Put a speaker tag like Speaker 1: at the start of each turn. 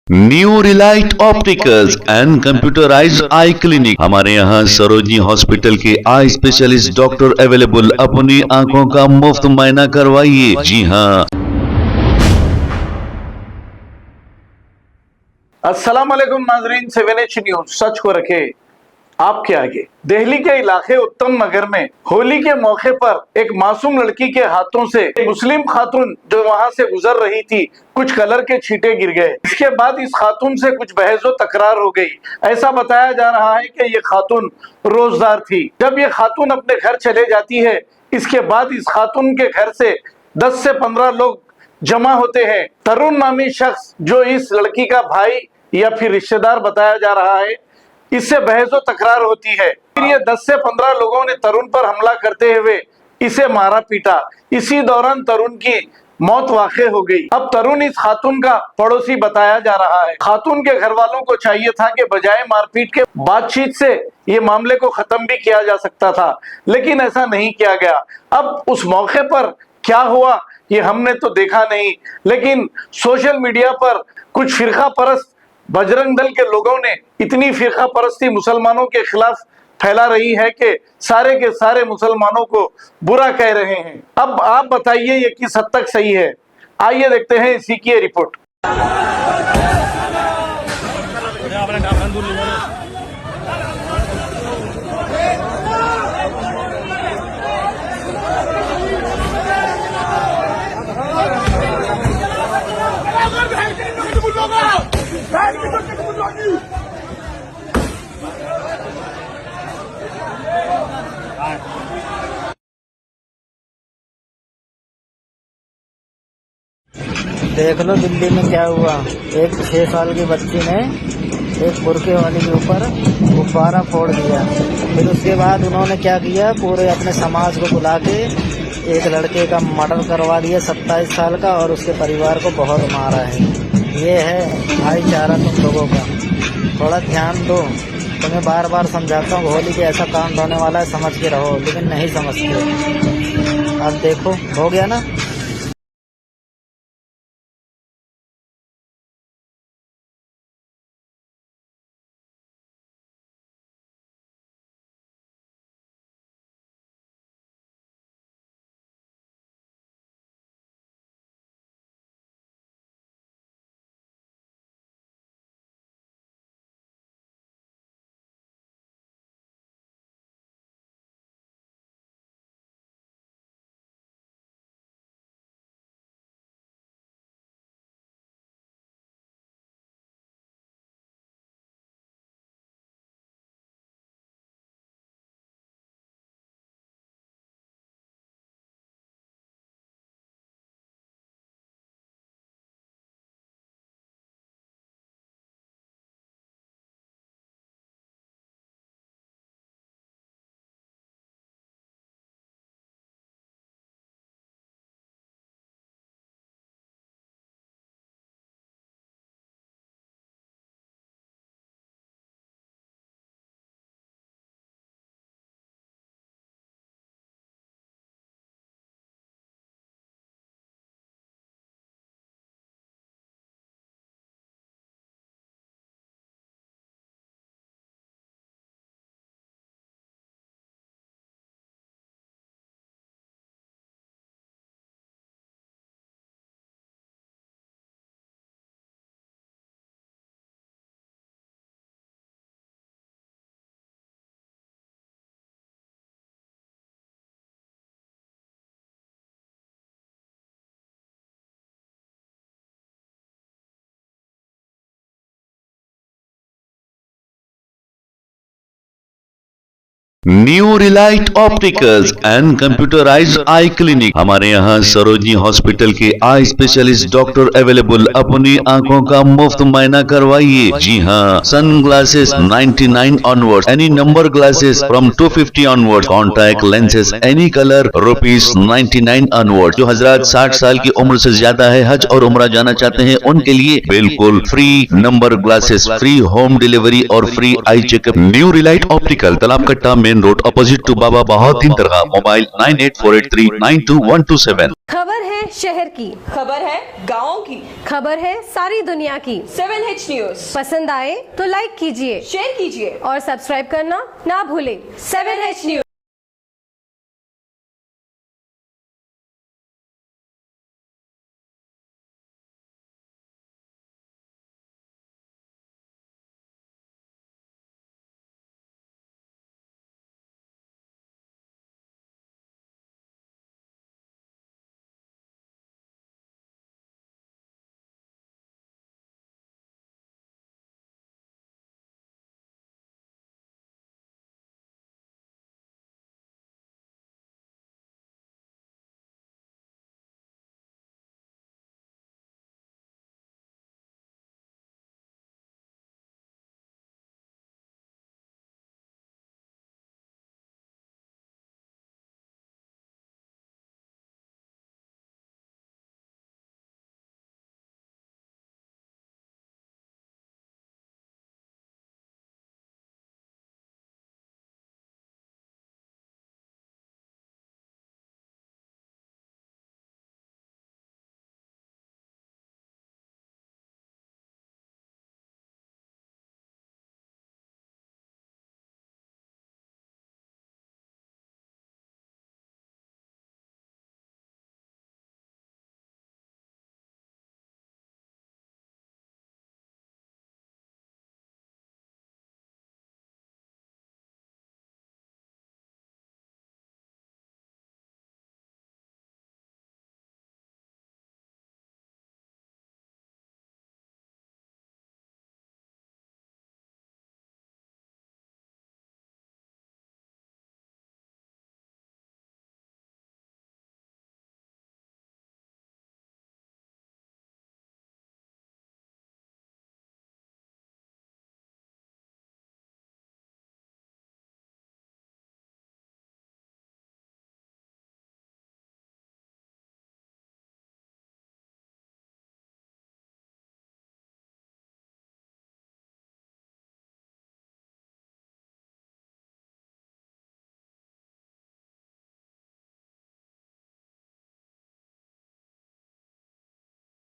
Speaker 1: New Relight opticals and computerised I clinic. हमारे यहाँ Sarojini hospital के आई स्पेशलिस्ट डॉक्टर अवेलेबल। अपनी आंखों का मुफ्त मुआयना करवाइए। जी हाँ।
Speaker 2: अस्सलाम वालेकुम नाजरीन, 7H न्यूज सच को रखे आपके आगे। दिल्ली के इलाके उत्तम नगर में होली के मौके पर एक मासूम लड़की के हाथों से मुस्लिम खातून जो वहां से गुजर रही थी, कुछ कलर के छींटे गिर गए। इसके बाद इस खातून से कुछ बहस व तकरार हो गई। ऐसा बताया जा रहा है कि ये खातून रोजदार थी। जब ये खातून अपने घर चले जाती है, इसके बाद इस खातून के घर से 10 से 15 लोग जमा होते हैं। तरुण नामी शख्स जो इस लड़की का भाई या फिर रिश्तेदार बताया जा रहा है, इससे बहस व तकरार होती है। फिर ये 10 से 15 लोगों ने तरुण पर हमला करते हुए इसे मारा पीटा। इसी दौरान तरुण की मौत वाक़ई हो गई। अब तरुण इस खातून का पड़ोसी बताया जा रहा है। खातून के घर वालों को चाहिए था कि बजाय मारपीट के बातचीत से ये मामले को खत्म भी किया जा सकता था, लेकिन ऐसा नहीं किया गया। अब उस मौके पर क्या हुआ ये हमने तो देखा नहीं, लेकिन सोशल मीडिया पर कुछ फिरका परस्त बजरंग दल के लोगों ने इतनी फिरका परस्ती मुसलमानों के खिलाफ फैला रही है कि सारे के सारे मुसलमानों को बुरा कह रहे हैं। अब आप बताइए ये किस हद तक सही है। आइए देखते हैं इसी की रिपोर्ट।
Speaker 3: देख लो दिल्ली में क्या हुआ। एक 6 साल की बच्ची ने एक बुरके वाले के ऊपर गुब्बारा फोड़ दिया। फिर उसके बाद उन्होंने क्या किया, पूरे अपने समाज को बुला के एक लड़के का मर्डर करवा दिया 27 साल का, और उसके परिवार को बहुत मारा है। ये है भाईचारा तुम लोगों का। थोड़ा ध्यान दो। तुम्हें बार बार समझाता हूँ होली के ऐसा कांड होने वाला है, समझ के रहो, लेकिन नहीं समझते। अब देखो हो गया ना।
Speaker 1: New Relight opticals and computerised I clinic. हमारे यहाँ सरोजनी हॉस्पिटल के आई स्पेशलिस्ट डॉक्टर अवेलेबल। अपनी आंखों का मुफ्त मुआयना करवाइए। जी हाँ। Sun glasses 99 onward, any number glasses from 250 onward, contact lenses any colour ₹99 onward. जो हजरात 60 साल की उम्र से ज्यादा है, हज और उम्रा जाना चाहते हैं, उनके लिए बिल्कुल free number glasses, free home delivery और free eye checkup. New relight optical, Talab Katta, main road, opposite to Baba Bahauddin dargah. Mobile 9848392127।
Speaker 4: खबर है है शहर की,
Speaker 5: खबर है गाँव की,
Speaker 4: खबर है सारी दुनिया की।
Speaker 5: 7H न्यूज
Speaker 4: पसंद आए तो लाइक कीजिए,
Speaker 5: शेयर कीजिए
Speaker 4: और सब्सक्राइब करना ना भूलें।
Speaker 5: 7H news.